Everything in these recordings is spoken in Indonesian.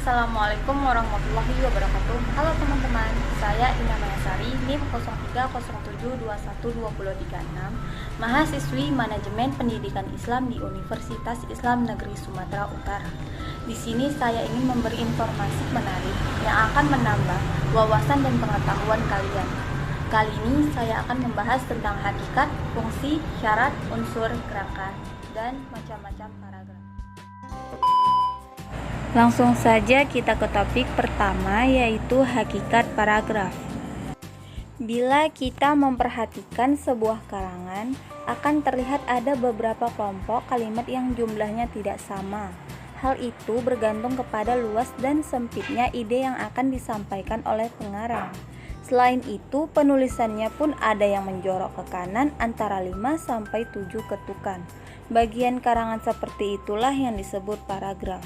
Assalamualaikum warahmatullahi wabarakatuh. Halo teman-teman, saya Ina Mayasari, NIM 0307212036, mahasiswi Manajemen Pendidikan Islam di Universitas Islam Negeri Sumatera Utara. Di sini saya ingin memberi informasi menarik yang akan menambah wawasan dan pengetahuan kalian. Kali ini saya akan membahas tentang hakikat, fungsi, syarat, unsur, kerangka, dan macam-macam paragraf. Langsung saja kita ke topik pertama, yaitu hakikat paragraf. Bila kita memperhatikan sebuah karangan, akan terlihat ada beberapa kelompok kalimat yang jumlahnya tidak sama. Hal itu bergantung kepada luas dan sempitnya ide yang akan disampaikan oleh pengarang. Selain itu, penulisannya pun ada yang menjorok ke kanan antara 5-7 ketukan. Bagian karangan seperti itulah yang disebut paragraf.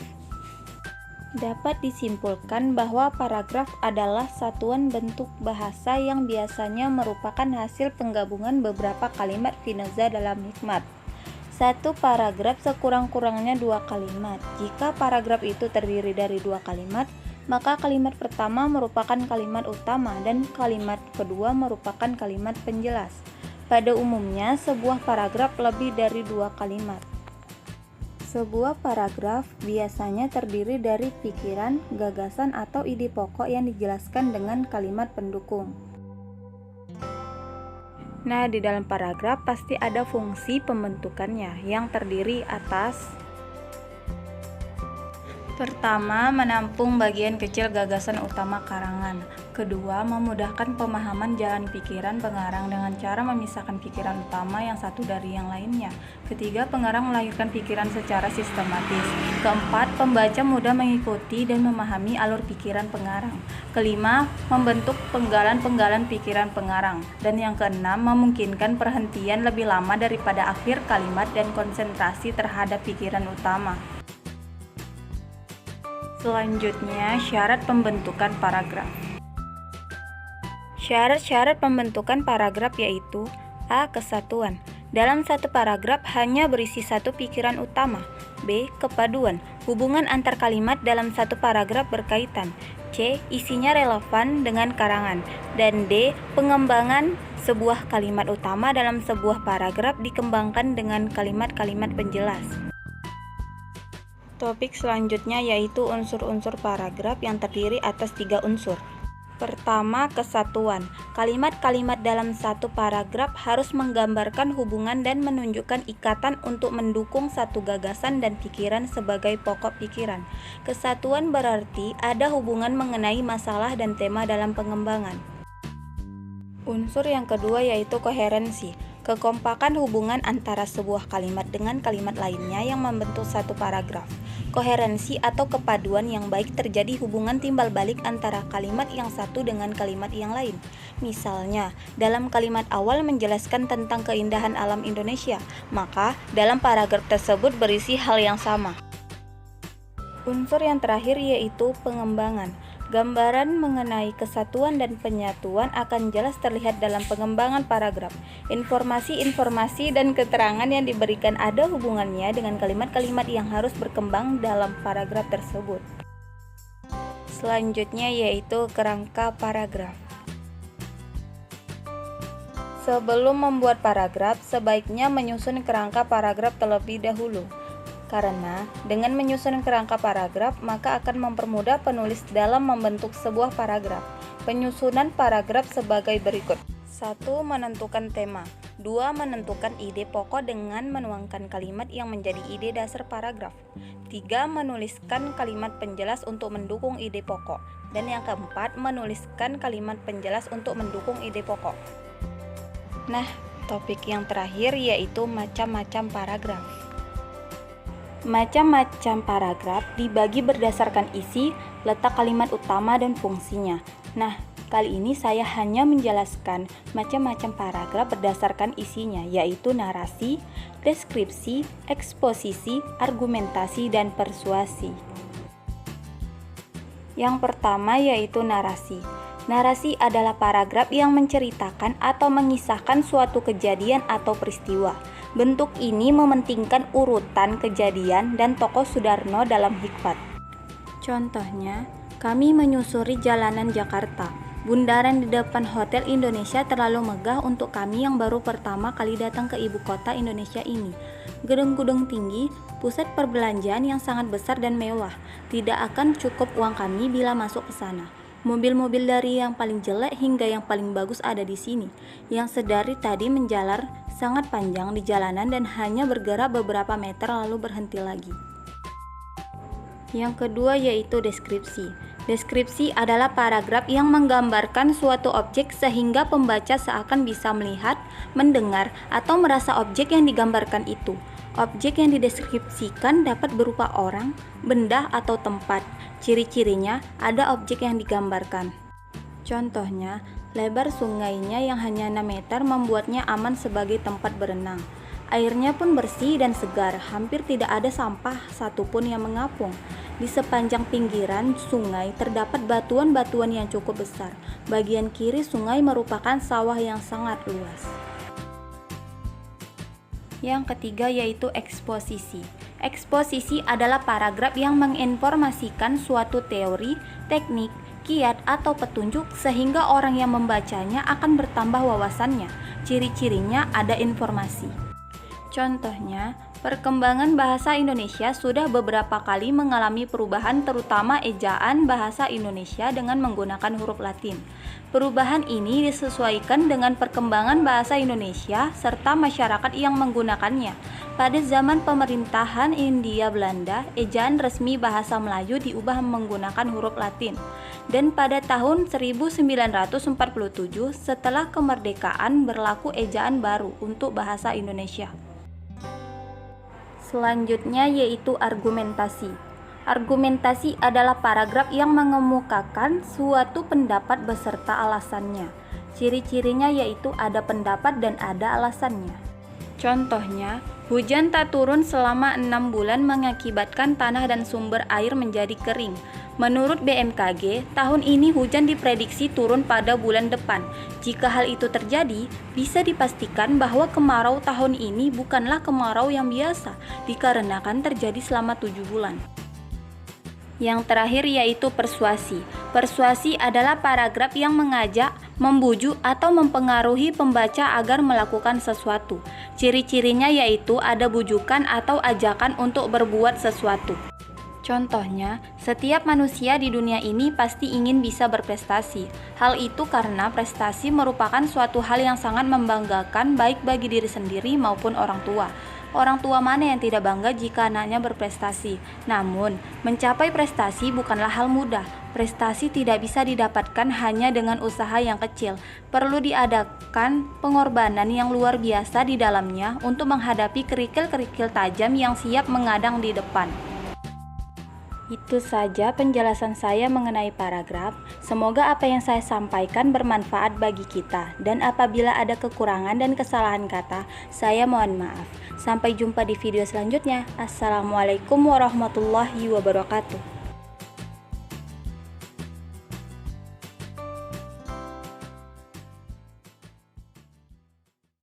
Dapat disimpulkan bahwa paragraf adalah satuan bentuk bahasa yang biasanya merupakan hasil penggabungan beberapa kalimat finoza dalam hikmat. Satu paragraf sekurang-kurangnya 2 kalimat. Jika paragraf itu terdiri dari 2 kalimat, maka kalimat pertama merupakan kalimat utama dan kalimat kedua merupakan kalimat penjelas. Pada umumnya, sebuah paragraf lebih dari 2 kalimat. Sebuah paragraf biasanya terdiri dari pikiran, gagasan, atau ide pokok yang dijelaskan dengan kalimat pendukung. Nah, di dalam paragraf pasti ada fungsi pembentukannya yang terdiri atas: pertama, menampung bagian kecil gagasan utama karangan. Kedua, memudahkan pemahaman jalan pikiran pengarang dengan cara memisahkan pikiran utama yang satu dari yang lainnya. Ketiga, pengarang melahirkan pikiran secara sistematis. Keempat, pembaca mudah mengikuti dan memahami alur pikiran pengarang. Kelima, membentuk penggalan-penggalan pikiran pengarang. Dan yang keenam, memungkinkan perhentian lebih lama daripada akhir kalimat dan konsentrasi terhadap pikiran utama. Selanjutnya, syarat pembentukan paragraf. Syarat-syarat pembentukan paragraf yaitu: A. Kesatuan. Dalam satu paragraf hanya berisi satu pikiran utama. B. Kepaduan. Hubungan antar kalimat dalam satu paragraf berkaitan. C. Isinya relevan dengan karangan. Dan D. Pengembangan sebuah kalimat utama dalam sebuah paragraf dikembangkan dengan kalimat-kalimat penjelas. Topik selanjutnya yaitu unsur-unsur paragraf yang terdiri atas 3 unsur. Pertama, kesatuan. Kalimat-kalimat dalam satu paragraf harus menggambarkan hubungan dan menunjukkan ikatan untuk mendukung satu gagasan dan pikiran sebagai pokok pikiran. Kesatuan berarti ada hubungan mengenai masalah dan tema dalam pengembangan. Unsur yang kedua yaitu koherensi. Kekompakan hubungan antara sebuah kalimat dengan kalimat lainnya yang membentuk satu paragraf. Koherensi atau kepaduan yang baik terjadi hubungan timbal balik antara kalimat yang satu dengan kalimat yang lain. Misalnya, dalam kalimat awal menjelaskan tentang keindahan alam Indonesia, maka dalam paragraf tersebut berisi hal yang sama. Unsur yang terakhir yaitu pengembangan. Gambaran mengenai kesatuan dan penyatuan akan jelas terlihat dalam pengembangan paragraf. Informasi-informasi dan keterangan yang diberikan ada hubungannya dengan kalimat-kalimat yang harus berkembang dalam paragraf tersebut. Selanjutnya yaitu kerangka paragraf. Sebelum membuat paragraf, sebaiknya menyusun kerangka paragraf terlebih dahulu. Karena dengan menyusun kerangka paragraf, maka akan mempermudah penulis dalam membentuk sebuah paragraf. Penyusunan paragraf sebagai berikut. 1. Menentukan tema. 2. Menentukan ide pokok dengan menuangkan kalimat yang menjadi ide dasar paragraf. 3. Menuliskan kalimat penjelas untuk mendukung ide pokok. Dan yang keempat, menuliskan kalimat penjelas untuk mendukung ide pokok. Nah, topik yang terakhir yaitu macam-macam paragraf. Macam-macam paragraf dibagi berdasarkan isi, letak kalimat utama, dan fungsinya. Nah, kali ini saya hanya menjelaskan macam-macam paragraf berdasarkan isinya, yaitu narasi, deskripsi, eksposisi, argumentasi, dan persuasi. Yang pertama yaitu narasi. Narasi adalah paragraf yang menceritakan atau mengisahkan suatu kejadian atau peristiwa. Bentuk ini mementingkan urutan kejadian dan tokoh Sudarno dalam hikmat. Contohnya, kami menyusuri jalanan Jakarta. Bundaran di depan Hotel Indonesia terlalu megah untuk kami yang baru pertama kali datang ke ibu kota Indonesia ini. Gedung-gedung tinggi, pusat perbelanjaan yang sangat besar dan mewah. Tidak akan cukup uang kami bila masuk ke sana. Mobil-mobil dari yang paling jelek hingga yang paling bagus ada di sini. Yang sedari tadi menjalar sangat panjang di jalanan dan hanya bergerak beberapa meter lalu berhenti lagi. Yang kedua yaitu deskripsi. Deskripsi adalah paragraf yang menggambarkan suatu objek sehingga pembaca seakan bisa melihat, mendengar, atau merasa objek yang digambarkan itu. Objek yang dideskripsikan dapat berupa orang, benda, atau tempat. Ciri-cirinya ada objek yang digambarkan. Contohnya, lebar sungainya yang hanya 6 meter membuatnya aman sebagai tempat berenang. Airnya pun bersih dan segar, hampir tidak ada sampah satupun yang mengapung. Di sepanjang pinggiran sungai terdapat batuan-batuan yang cukup besar. Bagian kiri sungai merupakan sawah yang sangat luas. Yang ketiga yaitu eksposisi. Eksposisi adalah paragraf yang menginformasikan suatu teori, teknik, kiat, atau petunjuk sehingga orang yang membacanya akan bertambah wawasannya. Ciri-cirinya ada informasi. Contohnya, perkembangan bahasa Indonesia sudah beberapa kali mengalami perubahan terutama ejaan bahasa Indonesia dengan menggunakan huruf Latin. Perubahan ini disesuaikan dengan perkembangan bahasa Indonesia serta masyarakat yang menggunakannya. Pada zaman pemerintahan Hindia Belanda, ejaan resmi bahasa Melayu diubah menggunakan huruf Latin. Dan pada tahun 1947 setelah kemerdekaan berlaku ejaan baru untuk bahasa Indonesia. Selanjutnya yaitu argumentasi. Argumentasi adalah paragraf yang mengemukakan suatu pendapat beserta alasannya. Ciri-cirinya yaitu ada pendapat dan ada alasannya. Contohnya, hujan tak turun selama 6 bulan mengakibatkan tanah dan sumber air menjadi kering. Menurut BMKG, tahun ini hujan diprediksi turun pada bulan depan. Jika hal itu terjadi, bisa dipastikan bahwa kemarau tahun ini bukanlah kemarau yang biasa, dikarenakan terjadi selama 7 bulan. Yang terakhir yaitu persuasi. Persuasi adalah paragraf yang mengajak, membujuk, atau mempengaruhi pembaca agar melakukan sesuatu. Ciri-cirinya yaitu ada bujukan atau ajakan untuk berbuat sesuatu. Contohnya, setiap manusia di dunia ini pasti ingin bisa berprestasi. Hal itu karena prestasi merupakan suatu hal yang sangat membanggakan baik bagi diri sendiri maupun orang tua. Orang tua mana yang tidak bangga jika anaknya berprestasi? Namun, mencapai prestasi bukanlah hal mudah. Prestasi tidak bisa didapatkan hanya dengan usaha yang kecil. Perlu diadakan pengorbanan yang luar biasa di dalamnya untuk menghadapi kerikil-kerikil tajam yang siap mengadang di depan. Itu saja penjelasan saya mengenai paragraf. Semoga apa yang saya sampaikan bermanfaat bagi kita. Dan apabila ada kekurangan dan kesalahan kata, saya mohon maaf. Sampai jumpa di video selanjutnya. Assalamualaikum warahmatullahi wabarakatuh.